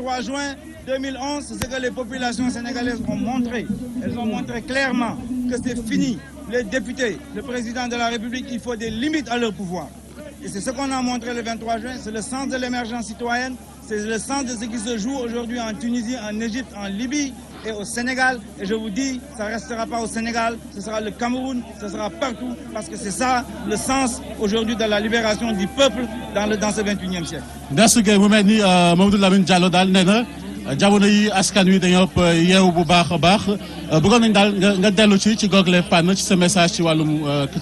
23 juin 2011, c'est ce que les populations sénégalaises ont montré. Elles ont montré clairement que c'est fini. Les députés, le président de la République, il faut des limites à leur pouvoir. Et c'est ce qu'on a montré le 23 juin, c'est le sens de l'émergence citoyenne, c'est le sens de ce qui se joue aujourd'hui en Tunisie, en Égypte, en Libye et au Sénégal. Et je vous dis, ça ne restera pas au Sénégal, ce sera le Cameroun, ce sera partout, parce que c'est ça le sens aujourd'hui de la libération du peuple dans ce 21e siècle. Merci beaucoup, Mamadou Lamine Diallo daal nee na jamono yi askan wi dañoo yeewu bu baax a baax bëggoon nañ daal nga dellu ci google fànn ci sa message ci wàllum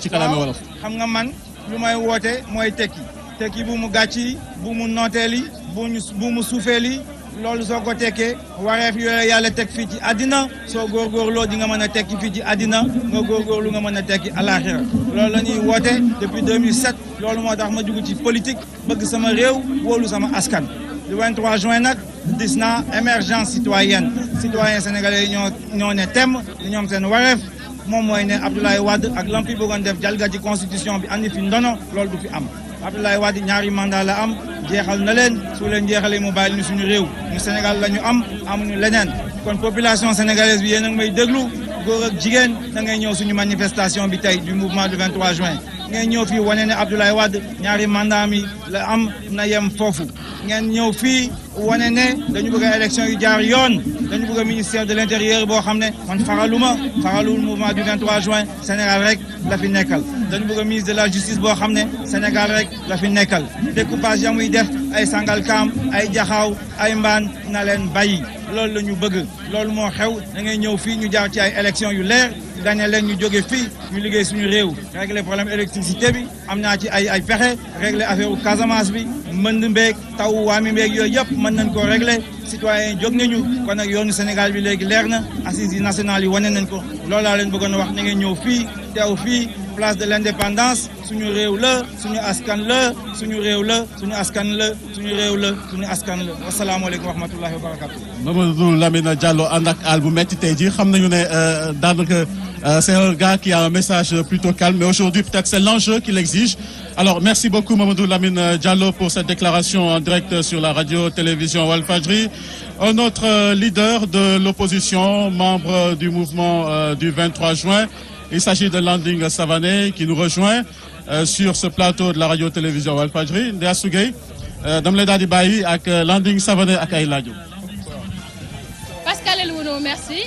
ci kàllaama wolof. xam nga man lu may woote mooy tekki bu mu gàcci bu mu nooteeli bu mu suufeeli loolu soo ko tekkee wareef yooyu yàlla teg fii ci àddina soo góorgóorloo di nga mën a tekki fii ci àddina nga góorgóorlu nga mën a tekki alaxira loolu la ñuy woote depuis 2007 loolu moo tax ma dugg ci politique bëgg sama réew wóolu sama askan. le 23 juin nag gis naa émergence citoyenne citoyen sénégalais yi ñoo ne temm ñoom seen wareef moom mooy ne Abdoulaye Wade ak lam fi bëggoon def jalgati constitution bi andi fi ndono loolu du fi am Abdoulaye Wade ñaari mandat la am jeexal na leen su leen jeexalee mu bàyyi ñu suñu réew ñu Sénégal la ñu am amuñu leneen kon population sénégalaise bi yéen a ngi may déglu góor ak jigéen da ngay ñëw suñu manifestation bi tey du mouvement du 23 juin ngeen ñëw fii wane ne Abdoulaye Wade ñaari mandat mi la am na yem foofu ngeen ñëw fii wane ne dañu bëgg a élection yu jaar yoon dañu bëgg a ministère de l'intérieur boo xam ne man faralul mouvement du 23 juin Sénégal rek la fi nekkal dañu bëgg a ministre de la justice boo xam ne Sénégal rek la fi nekkal découpage ya muy def ay Sangalkam ay Jaxaaw ay Mbaan na leen bàyyi loolu la ñu bëgg loolu moo xew da ngay ñëw fii ñu jaar ci ay élection yu leer gagné leen ñu jóge fii ñu liggéey suñu réew régler problème électricité bi am naa ci ay pexe régler affaire u Casamance bi mbënd mbeeg taw waami mbeeg yooyu yëpp mën nañ koo régler citoyens yi jóg nañu kon nag yoonu Sénégal bi léegi leer na assises yi nationales yi wane nañ ko loolu laa leen bëggoon a wax na ngeen ñëw fii teew fii place de l'indépendance suñu réew la suñu askan la suñu réew la suñu askan la suñu réew la suñu askan la wasalaamaaleykum wa rahmatullahi wa barakatuh. Mamadou Lamine Diallo ànd ak àll bu metti tey jii xam nañu ne daanaka c'est un gars qui a un message plutôt calme, mais aujourd'hui peut-être c'est l'enjeu qui l'exige. Alors merci beaucoup Mamadou Lamine Diallo pour cette déclaration en direct sur la radio-télévision Walfadjri. Un autre leader de l'opposition, membre du mouvement du 23 juin, il s'agit de Landing Savané qui nous rejoint sur ce plateau de la radio-télévision Walfadjri. Ndea Sougay, dama lay daal di bàyyi ak Landing Savané ak ay laaj. Pascal Elouno, merci.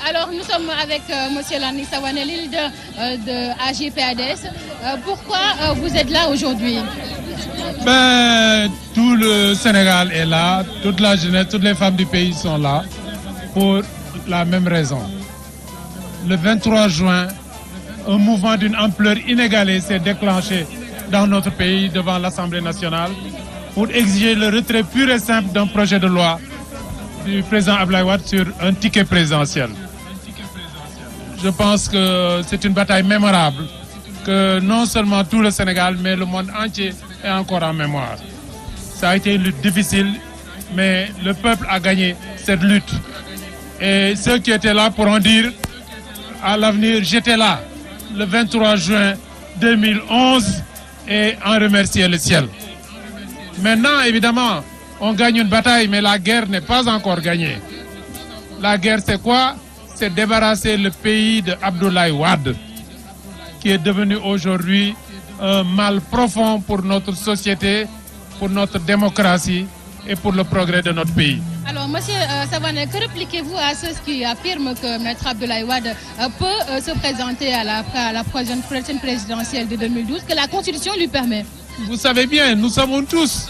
Alors nous sommes avec monsieur Landing Savané, leader de AJ/PADS. Pourquoi vous êtes là aujourd'hui? Tout le Sénégal est là, toute la jeunesse, toutes les femmes du pays sont là pour la même raison. Le 23 juin, un mouvement d'une ampleur inégalée s'est déclenché dans notre pays devant l'Assemblée nationale pour exiger le retrait pur et simple d'un projet de loi du président Abdoulaye Wade sur un ticket présidentiel. Je pense que c'est une bataille mémorable que non seulement tout le Sénégal, mais le monde entier est encore en mémoire. Ça a été une lutte difficile, mais le peuple a gagné cette lutte. Et ceux qui étaient là pourront dire à l'avenir, j'étais là le 23 juin 2011 et en remercier le ciel. Maintenant, évidemment, on gagne une bataille, mais la guerre n'est pas encore gagnée. La guerre, c'est quoi? C'est débarrasser le pays de Abdoulaye Wade, qui est devenu aujourd'hui un mal profond pour notre société, pour notre démocratie et pour le progrès de notre pays. Alors, monsieur Savané, que répliquez-vous à ceux qui affirment que Maître Abdoulaye Wade peut se présenter à la prochaine présidentielle de 2012, que la Constitution lui permet? Vous savez bien, nous savons tous,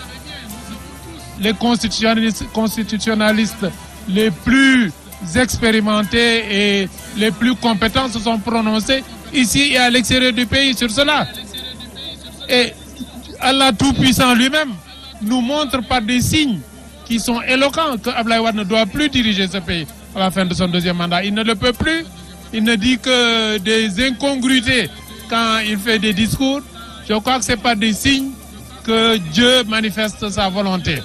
les constitutionnalistes les plus expérimentés et les plus compétents se sont prononcés ici et à l'extérieur du pays sur cela. Et Allah Tout-Puissant lui-même nous montre par des signes qui sont éloquents que Abdoulaye Wade ne doit plus diriger ce pays à la fin de son deuxième mandat. Il ne le peut plus. Il ne dit que des incongruités quand il fait des discours. Je crois que c'est par des signes que Dieu manifeste sa volonté.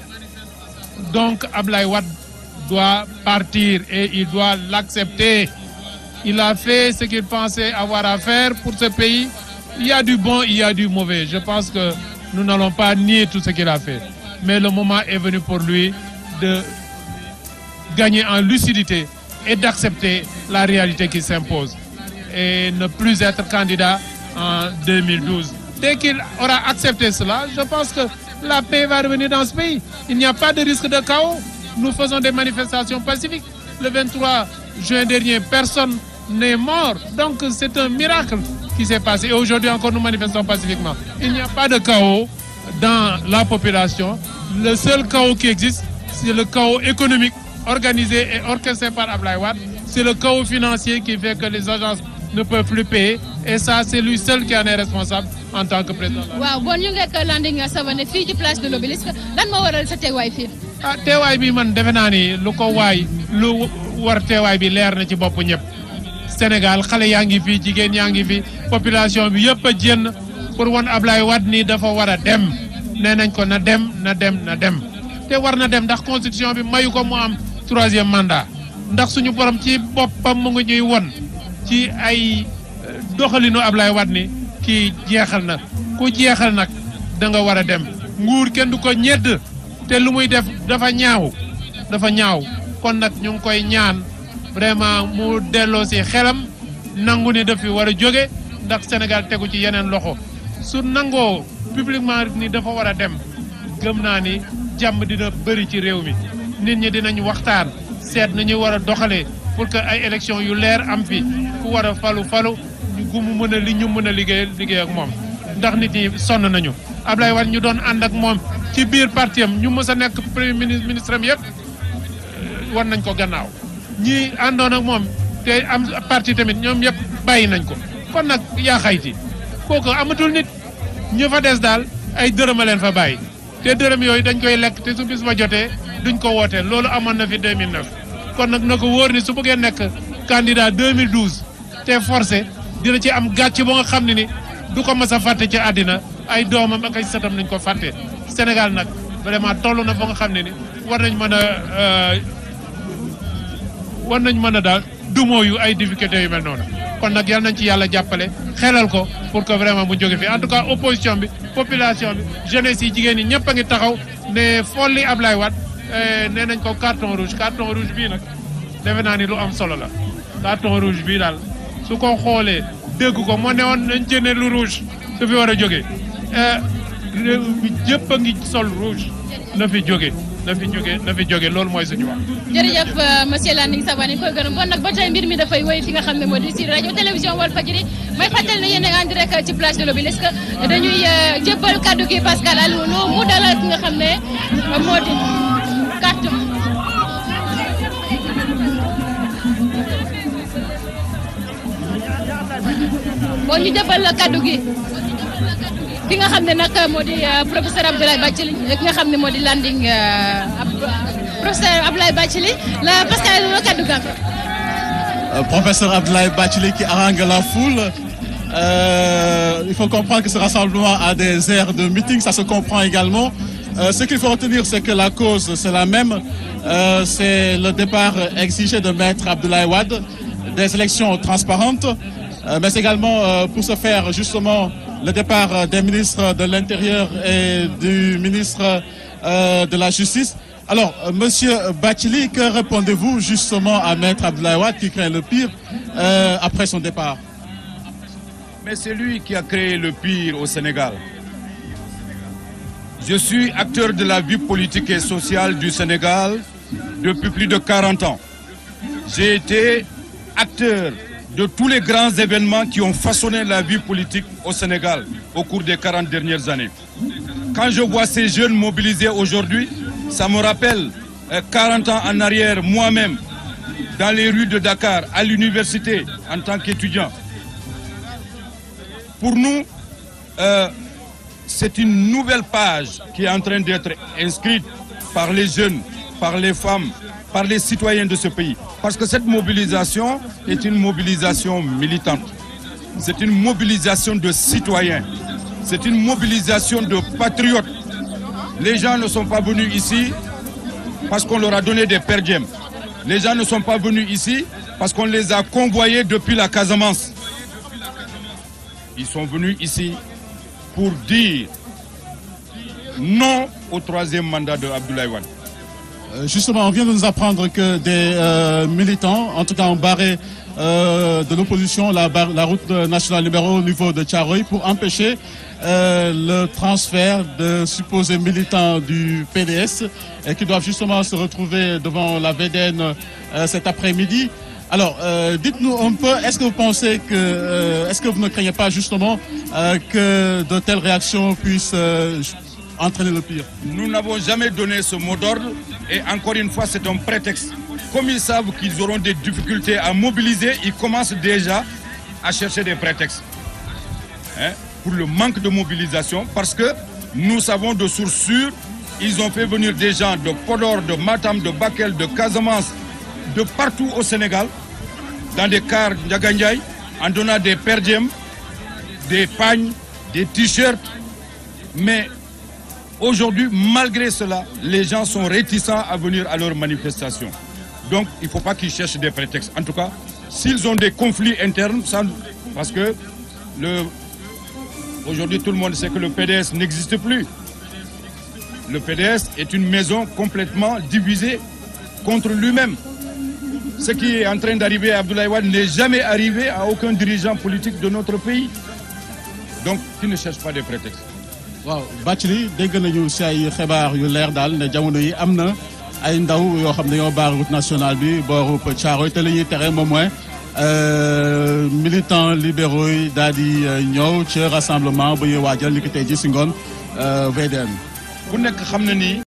Donc Abdoulaye Wade doit partir et il doit l'accepter. Il a fait ce qu'il pensait avoir à faire pour ce pays. Il y a du bon, il y a du mauvais. Je pense que nous n'allons pas nier tout ce qu'il a fait. Mais le moment est venu pour lui de gagner en lucidité et d'accepter la réalité qui s'impose et ne plus être candidat en 2012. Dès qu'il aura accepté cela, je pense que la paix va revenir dans ce pays. Il n'y a pas de risque de chaos. Nous faisons des manifestations pacifiques. Le 23 juin dernier, personne n'est mort. Donc c'est un miracle qui s'est passé. Et aujourd'hui encore, nous manifestons pacifiquement. Il n'y a pas de chaos dans la population. Le seul chaos qui existe, c'est le chaos économique organisé et orchestré par Abdoulaye Wade. C'est le chaos financier qui fait que les agences ne peuvent plus payer. Et ça, c'est lui seul qui en est responsable en tant que président. waaw bon ñu ngi ak Landing Savané fii ci place de l'Obélisque lan moo waral sa teewaay fii. ah teewaay bi man defe naa ni lu ko waay lu war teewaay bi leer na ci bopp ñëpp Sénégal xale yaa ngi fi jigéen yaa ngi fi population bi yëpp a jénn pour wan Abdoulaye Wade ni dafa war a dem nee nañ ko na dem na dem na dem te war na dem ndax constitution bi mayu ko mu am 3e mandat ndax suñu borom ci boppam mu ngi ñuy won ci ay doxalinu Abdoulaye Wade ni kii jeexal na ku jeexal nag da nga war a dem nguur kenn du ko ñedd te lu muy def dafa ñaaw kon nag ñu ngi koy ñaan vraiment mu delloo si xelam nangu ni daf fi war a jóge ndax Sénégal tegu ci yeneen loxo su nangoo publiquement ni dafa war a dem gëm naa ni jàmm dina bëri ci réew mi nit ñi dinañ waxtaan seet nañu war a doxalee pour que ay élections yu leer am fi ku war a falu gu mu mën a li ñu mën a liggéey ak moom ndax nit ñi sonn nañu Abdoulaye Wade ñu doon ànd ak moom ci biir parti am ñu mës a nekk premier ministre am yëpp war nañ ko gannaaw ñi àndoon ak moom te am parti tamit ñoom yëpp bàyyi nañ ko kon nag yaa xayti kooku amatul nit ñu fa des daal ay dërëm a leen fa bàyyi te dërëm yooyu dañ koy lekk te su bis ba jotee duñ ko wootee loolu amoon na fi 2009 kon nag na ko wóor ni su bëggee nekk candidat 2012 te forcé dina ci am gàcce ba nga xam ne ni du ko mas a fàtte ci àddina ay doomam ak ay sëtam nañ ko fàtte Sénégal nag vraiment toll na fa nga xam ne ni war nañ mën a daal dumoo yu ay difficultés yu mel noonu kon nag yal nañ ci yàlla jàppale xelal ko pour que vraiment mu jóge fi en tout cas opposition bi population bi jeunesse yi jigéen ñi ñëpp a ngi taxaw ne folli Abdoulaye Wade nee nañ ko carton rouge bii nag defe naa ni lu am solo la carton rouge bii daal su ko xoolee dégg ko moo ne woon nañ jëne lu rouge su fi war a jógee réew mi jëpp a ngi sol rouge na fi jóge loolu mooy suñu wax. jërëjëf monsieur Landing Savané koy gërëm kon nag ba tey mbir mi dafay woy fi nga xam ne moo di si rajo télévision Walfadjri may fàttali ne yéen a ngi en direct ci place de l'Obélisque dañuy jébbal kaddu gi Pascal Alioune mu dalal ki nga xam ne moo di carte. bon ñu jébbal kaddu gi ki nga xam ne nag moo di professeur Abdoulaye Bathily ki nga xam ne moo di Landing professeur Abdoulaye Bathily la Pascal la kaddu gam. Professeur Abdoulaye Bathily qui harangue la foule. Il faut comprendre que ce rassemblement a des airs de meeting, ça se comprend également. Ce qu'il faut retenir, c'est que la cause, c'est la même. C'est le départ exigé de Maître Abdoulaye Wade, des élections transparentes, mais également pour se faire justement le départ des ministres de l'Intérieur et du ministre de la Justice. Alors, Monsieur Bathily, que répondez-vous justement à Maître Abdoulaye Wade qui craint le pire après son départ? Mais c'est lui qui a créé le pire au Sénégal. Je suis acteur de la vie politique et sociale du Sénégal depuis plus de 40 ans. J'ai été acteur de tous les grands événements qui ont façonné la vie politique au Sénégal au cours des 40 dernières années. Quand je vois ces jeunes mobilisés aujourd'hui, ça me rappelle 40 ans en arrière, moi-même, dans les rues de Dakar, à l'université, en tant qu'étudiant. Pour nous, c'est une nouvelle page qui est en train d'être inscrite par les jeunes, par les femmes, par les citoyens de ce pays. Parce que cette mobilisation est une mobilisation militante. C'est une mobilisation de citoyens. C'est une mobilisation de patriotes. Les gens ne sont pas venus ici parce qu'on leur a donné des per diem. Les gens ne sont pas venus ici parce qu'on les a convoyés depuis la Casamance. Ils sont venus ici pour dire non au troisième mandat de Abdoulaye Wade. Justement, on vient de nous apprendre que des militants, en tout cas ont barré de l'opposition la route nationale numéro 1 au niveau de Thiaroye pour empêcher le transfert de supposés militants du PDS et qui doivent justement se retrouver devant la VDN cet après-midi. Alors, dites-nous un peu, est-ce que vous pensez que, est-ce que vous ne craignez pas justement que de telles réactions puissent entraîner le pire? Nous n'avons jamais donné ce mot d'ordre et encore une fois, c'est un prétexte. Comme ils savent qu'ils auront des difficultés à mobiliser, ils commencent déjà à chercher des prétextes pour le manque de mobilisation parce que nous savons de sources sûres, ils ont fait venir des gens de Podor, de Matam, de Bakel, de Casamance, de partout au Sénégal, dans des cars Ndiagandiaï, en donnant des perdièmes, des pagnes, des t-shirts. Mais aujourd'hui, malgré cela, les gens sont réticents à venir à leurs manifestations. Donc, il ne faut pas qu'ils cherchent des prétextes. En tout cas, s'ils ont des conflits internes, parce que aujourd'hui, tout le monde sait que le PDS n'existe plus. Le PDS est une maison complètement divisée contre lui-même. Ce qui est en train d'arriver à Abdoulaye Wade n'est jamais arrivé à aucun dirigeant politique de notre pays. Donc, qui ne cherche pas des prétextes. Waaw Bathily dégg nañu si ay xibaar yu leer daal ne jamono yi am na ay ndaw yoo xam ne ñoo baar route nationale bi booru Thiaroye te li ñuy tere moom mooy militants libéraux yi daal di ñëw ci rassemblement bu ñuy waajal ni ki tey ji si ngoon VDN. ku nekk xam na ni